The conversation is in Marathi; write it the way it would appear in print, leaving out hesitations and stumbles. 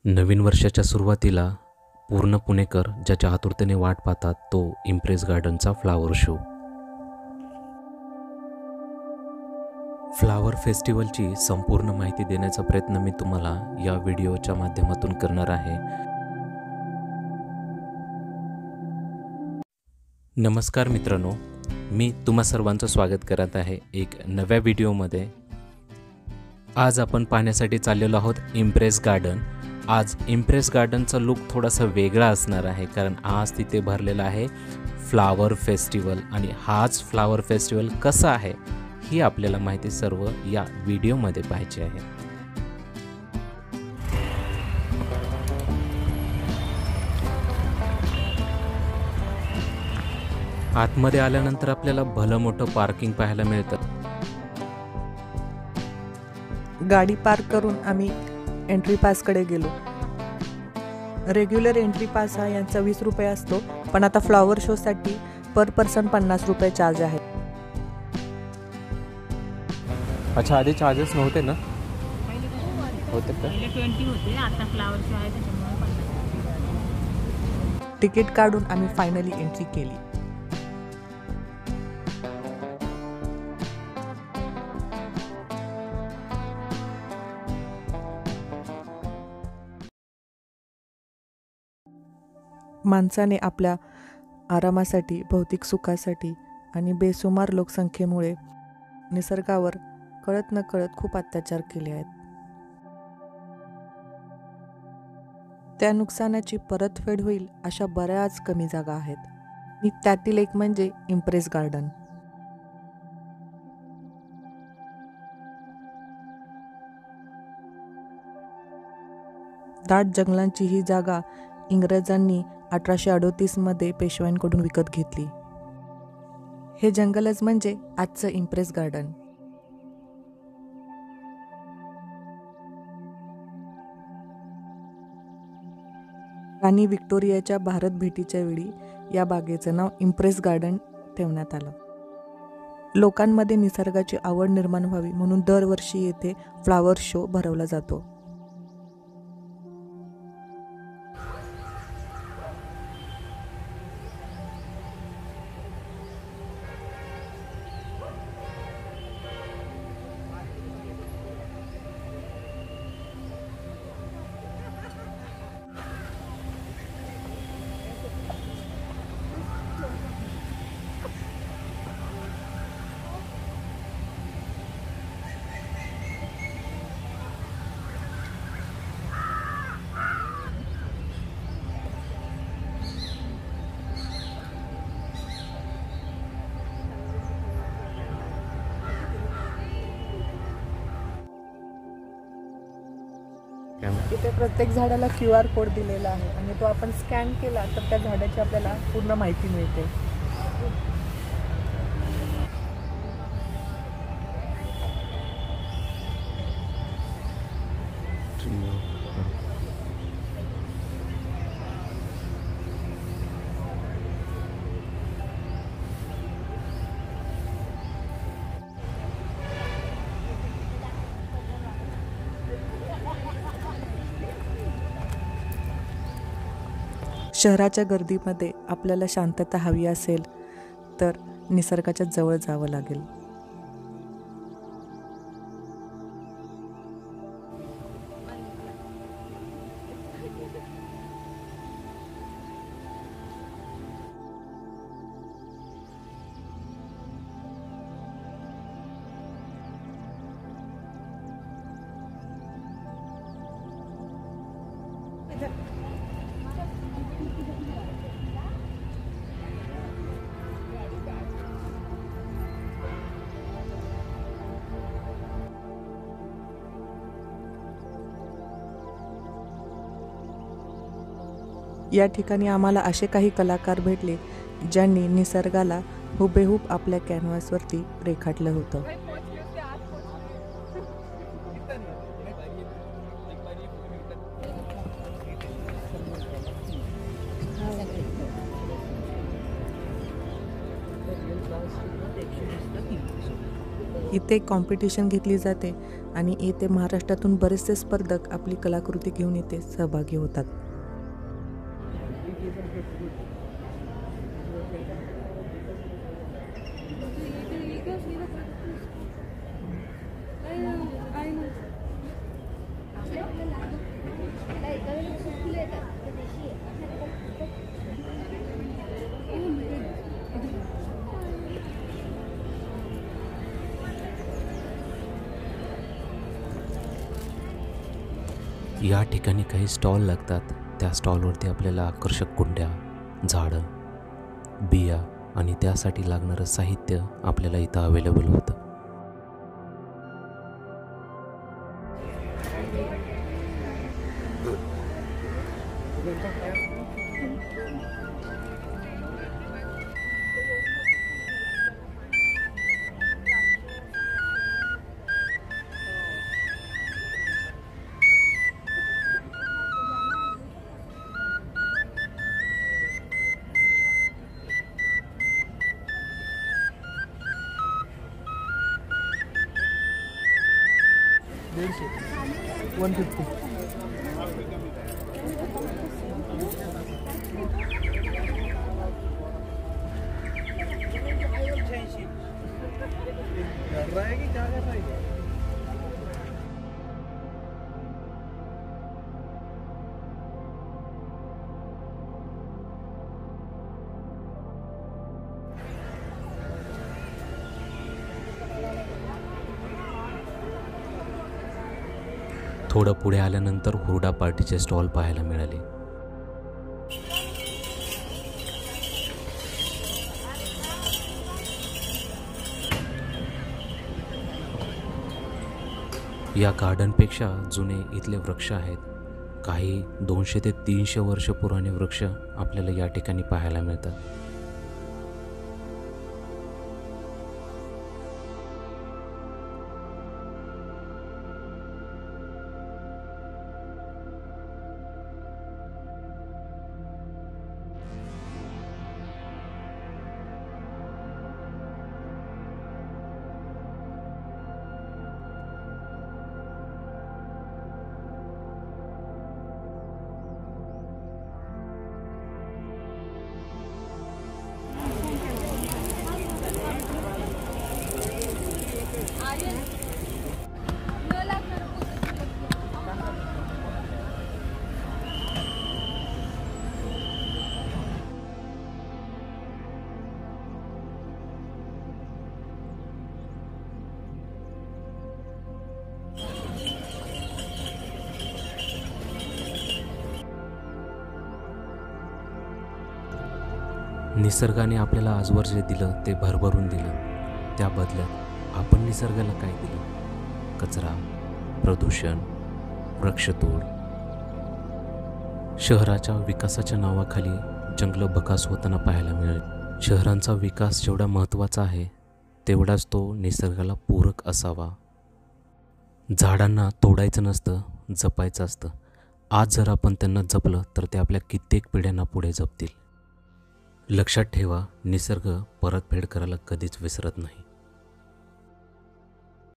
नवीन वर्षाच्या सुरुवातीला पूर्ण पुणेकर ज्याच्या आतुरतेने वाट पाहतात तो इम्प्रेस गार्डनचा फ्लावर शो. फ्लावर फेस्टिवलची संपूर्ण माहिती देण्याचा प्रयत्न मी तुम्हाला या व्हिडिओच्या माध्यमातून करणार आहे. नमस्कार मित्रांनो, मी तुम्हा सर्वांचं स्वागत करत आहे एक नव्या व्हिडिओमध्ये. आज आपण पाहण्यासाठी चाललेलो आहोत इम्प्रेस गार्डन. आज इम्प्रेस गार्डनचा लुक थोडासा वेगळा असणार आहे, कारण आज तिथे भरलेला आहे फ्लावर फेस्टिवल. आणि हाच फ्लावर फेस्टिवल कसा आहे ही आपल्याला माहिती सर्व या व्हिडिओमध्ये पाहायची आहे. आतमध्ये आल्यानंतर आपल्याला भलं मोठं पार्किंग पाहायला मिळतं. गाडी पार्क करून आम्ही एंट्री पासकडे गेलो. रेग्युलर एंट्री पास हा यांचा 20 रुपये असतो, पण आता फ्लॉवर शोसाठी पर पर्सन 50 रुपये चार्ज आहे. अच्छा, आधी चार्जेस नव्हते ना? होते का? 20 होते, आता फ्लावर शो आहे त्याच्यामुळे 50. तिकीट काढून आम्ही फायनली एंट्री केली. माणसाने आपल्या आरामासाठी, भौतिक सुखासाठी आणि बेसुमार लोकसंख्येमुळे निसर्गावर कळत नकळत खूप अत्याचार केले आहेत. त्या नुकसानाची परतफेड होईल अशा बऱ्याच कमी जागा आहेत, आणि त्यातील एक म्हणजे इम्प्रेस गार्डन. दाट जंगलांची ही जागा इंग्रजांनी 1838 मध्ये पेशव्यांकडून विकत घेतली. हे जंगलच म्हणजे आजचं इम्प्रेस गार्डन. राणी व्हिक्टोरियाच्या भारत भेटीच्या वेळी या बागेचं नाव इम्प्रेस गार्डन ठेवण्यात आलं. लोकांमध्ये निसर्गाची आवड निर्माण व्हावी म्हणून दरवर्षी येथे फ्लावर शो भरवला जातो. इथे प्रत्येक झाडाला QR कोड दिलेला आहे, आणि तो आपण स्कॅन केला तर त्या झाडाची आपल्याला पूर्ण माहिती मिळते. शहराच्या गर्दीमध्ये आपल्याला शांतता हवी असेल तर निसर्गाच्या जवळ जावं लागेल. या ठिकाणी आम्हाला असे काही कलाकार भेटले ज्यांनी निसर्गाला हुबेहूब आपल्या कॅनव्हासवरती रेखाटलं होतं. इथे कॉम्पिटिशन घेतली जाते आणि येथे महाराष्ट्रातून बरेचसे स्पर्धक आपली कलाकृती घेऊन इथे सहभागी होतात. या ठिकाणी काही स्टॉल लागतात. त्या स्टॉलवरती आपल्याला आकर्षक कुंड्या, झाडं, बिया आणि त्यासाठी लागणारं साहित्य आपल्याला इथं अवेलेबल होतं. थोडं पुढे आल्यानंतर हुरडा पार्टीचे स्टॉल पाहायला मिळाले. या गार्डनपेक्षा जुने इथले वृक्ष आहेत. काही 200 ते 300 वर्ष पुराणे वृक्ष आपल्याला या ठिकाणी पाहायला मिळतात. निसर्गाने आपल्याला आजवर जे दिलं ते भरभरून दिलं. त्या बदल्यात आपण निसर्गाला काय दिलं? कचरा, प्रदूषण, वृक्षतोड. शहराच्या विकासाच्या नावाखाली जंगलं बकास होताना पाहायला मिळेल. शहरांचा विकास जेवढा महत्त्वाचा आहे तेवढाच तो निसर्गाला पूरक असावा. झाडांना तोडायचं नसतं, जपायचं असतं. आज जर आपण त्यांना जपलं तर ते आपल्या कित्येक पिढ्यांना पुढे जपतील. लक्षात ठेवा, निसर्ग परतफेड करायला कधीच विसरत नाही.